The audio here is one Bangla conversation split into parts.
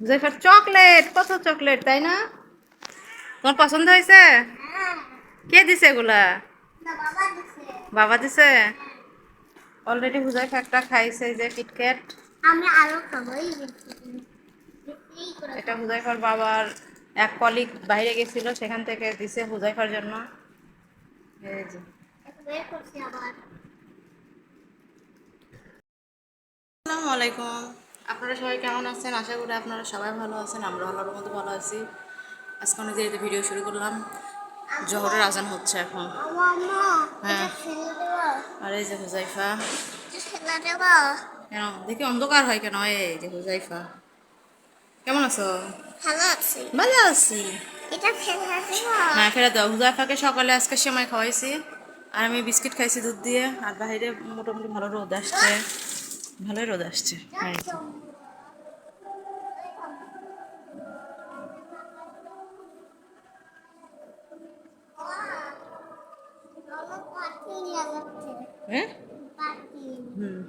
হুজাইফার চকলেট, কত চকলেট তাই না? তোমার পছন্দ হয়েছে? কে দিছে এগুলা? বাবা দিছে। অলরেডি হুজাইফা একটা খাইছে, এই যে কিটক্যাট। আমি আরো খাবো। এটা হুজাইফার বাবার এক কলিগ বাইরে গেছিল, সেখান থেকে দিছে হুজাইফার জন্য। এই যে আসসালামু আলাইকুম, আপনারা সবাই কেমন আছেন? আশা করি আপনারা সবাই ভালো আছেন, আমরা আল্লাহর মধ্যে ভালো আছি। আজকে অনেক দেরিতে ভিডিও শুরু করলাম, জোহরের আজান হচ্ছে এখন। হ্যাঁ, আর এই যে হুজাইফা। কেন দেখি অন্ধকার হয় কেন? এই যে হুজাইফা, কেমন আছো? ভালো আছি। ভালো আছি। এটা ফেলে দেব। হ্যাঁ, ফেরত দাও। হুজাইফাকে সকালে আজকে সেমাই খাওয়াইছি, আর আমি বিস্কিট খাইছি দুধ দিয়ে। আর বাইরে মোটামুটি ভালো রোদ আসছে, ভালোই রোদ আসছে। হ্যাঁ, এই যে। হ্যাঁ, হুম,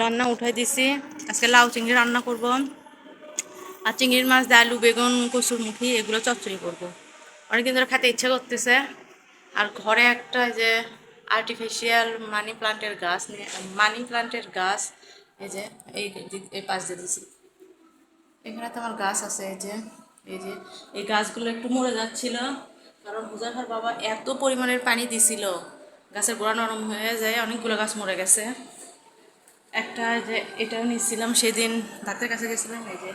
রান্না উঠাই দিছি। আজকে লাউ চিংড়ি রান্না করব, আর চিংড়ির মাছ দিয়ে আলু বেগুন কচুরমুখী এগুলো চচ্চড়ি করব। অনেকদিন ধরে খেতে ইচ্ছে করতেছে। আর ঘরে একটা যে আর্টিফিশিয়াল মানি প্লান্টের গাছ, এই যে এই এই পাশ দিয়ে দিছি। এখানে তো আমার গাছ আছে, এই যে এই গাছগুলো একটু মরে যাচ্ছিল, কারণ হুজাইফার বাবা এত পরিমাণের পানি দিছিল, গাছের গোড়া নরম হয়ে যায়, অনেকগুলো গাছ মরে গেছে। একটা যে এটাও নিচ্ছিলাম সেদিন, ডাক্তারের কাছে গেছিলাম। এই যে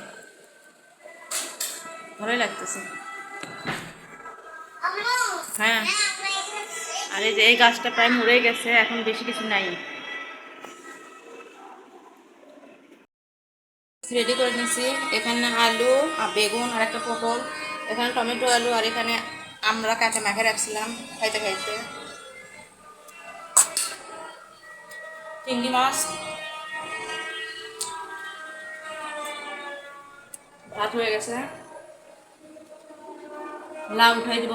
ভালোই লাগতেছে। হ্যাঁ, আর এই যে এই গাছটা প্রায় মরে গেছে, এখন বেশি কিছু নাই। রেডি করে নিছি। এখানে আলু আর বেগুন আর একটা পটল, এখানে টমেটো আলু, আর এখানে আমরা কাঁচা মাখা রাখছিলাম খাইতে খাইতে। চিংড়ি মাছ, ভাত হয়ে গেছে, লাউ উঠাই দিব।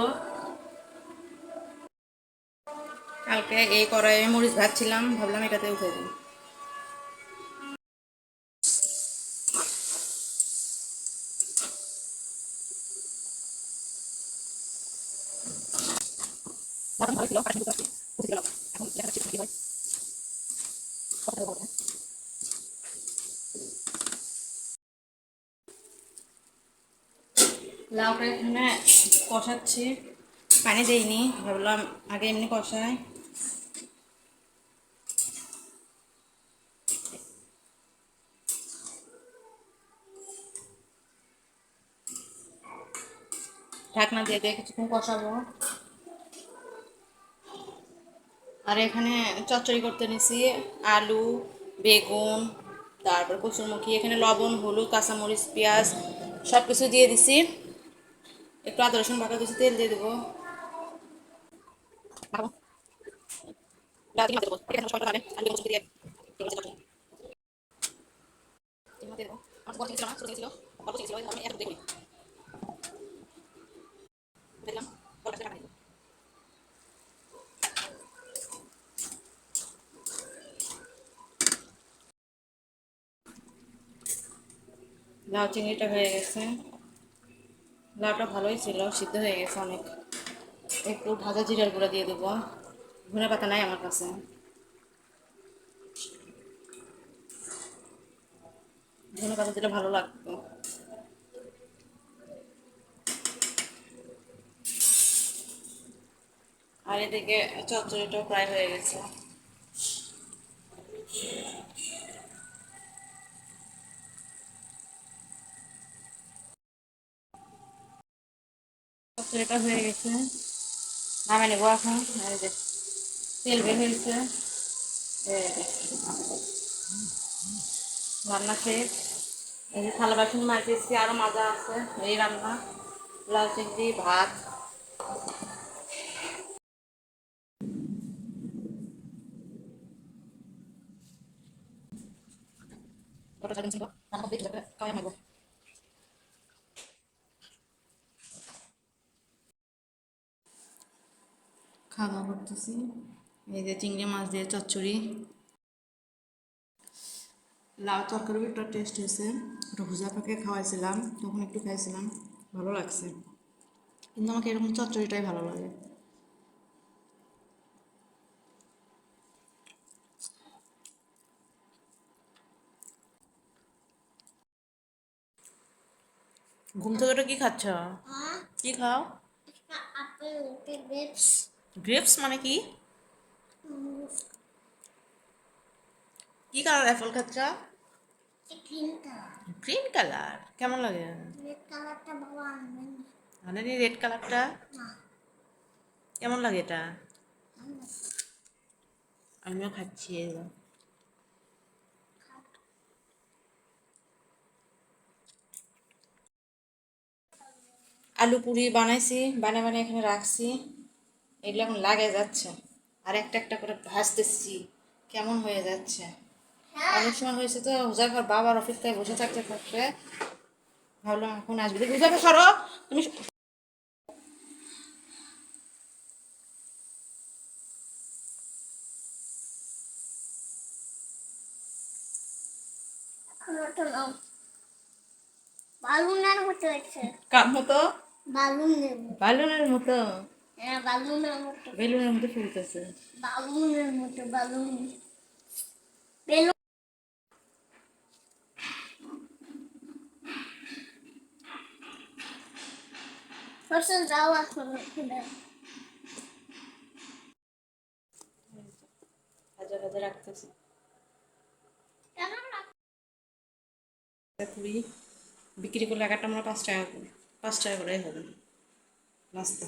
কালকে এই কড়াইয়ে মরিচ ভাজছিলাম, ভাবলাম এটাতে উঠে দিই। লাউটা এখানে কষাচ্ছি, পানি দেইনি, ভাবলাম আগে এমনি কষাই। ঢাকনা দিয়ে দিয়ে কিছুক্ষণ কষাবো। আর এখানে চচ্চড়ি করতে নিছি, আলু বেগুন তারপর কচুরমুখী, এখানে লবণ হলুদ কাঁচামরিচ পেঁয়াজ সব কিছু দিয়ে দিছি, একটু আদা রসুন বাটা দিছি, তেল দিয়ে দেবো। লাউ চিংড়িটা হয়ে গেছে, লাউটা ভালোই ছিল, সিদ্ধ হয়ে গেছে অনেক। একটু ভাজা জিরার গুঁড়া দিয়ে দেবো, ধনে পাতা নাই আমার কাছে, ধনে পাতা দিলে ভালো লাগতো। আর এদিকে চচ্চড়িটাও প্রায় হয়ে গেছে। চচ্চড়িটা হয়ে গেছে, নামে নেবো এখন। এই যে তেল বের হয়েছে, এই যে রান্না শেষ। এই যে থালা বাসন মাজিয়েছি, আরও মাজা আছে। এই রান্না লাউ চিংড়ি ভাত। খাওয়া দাওয়া করতেছি। এই যে চিংড়ি মাছ দিয়ে চচ্চড়ি, লাউ তরকারি একটা টেস্ট হয়েছে, ওটা হুজাফাকে খাওয়াইছিলাম, তখন একটু খাইছিলাম, ভালো লাগছে। কিন্তু আমাকে এরকম চচ্চড়িটাই ভালো লাগে। ঘুম থেকে ওটা কি খাচ্ছ? কি খাও? একটা আপেল, একটা গ্রেপস, গ্রেপস মানে কি? কি কালার অ্যাপেল খাচ্ছ? Green colour. গ্রিন কালার কেমন লাগে? রেড কালারটা বাবা আনবেন না। মানে রেড কালারটা না, কেমন লাগে এটা? আনবেন আমিও খাচ্ছি এই যে। আলু পুরি বানাইছি, বানিয়ে বানিয়ে এখানে রাখছি, এগুলো এখন লাগে যাচ্ছে, আর একটা একটা করে ভাজতেছি, কেমন হয়ে যাচ্ছে। অনেক সময় হয়েছে তো হুজাফার বাবার অপেক্ষায় বসে থাকতে থাকতে ভাবলাম এখন আসবে। দেখি হুজাফা সরো তুমি। ওটা নাও। বালুনের মতো হয়েছে। কার মতো? বালুনের মতো। বালুনের মতো? হ্যাঁ, বালুনের মতো। বেলুনের মতো ফুলতেছে। বালুনের মতো, বালুন। বেলুন। ফসল যাও এখন ওখানে। ভাজা ভাজা রাখতেছি। কেন রাখ- পুরি বিক্রি করলে এক একটা মনে হয় 5 টাকা করে, 5 টাকা করে হবে নাস্তা।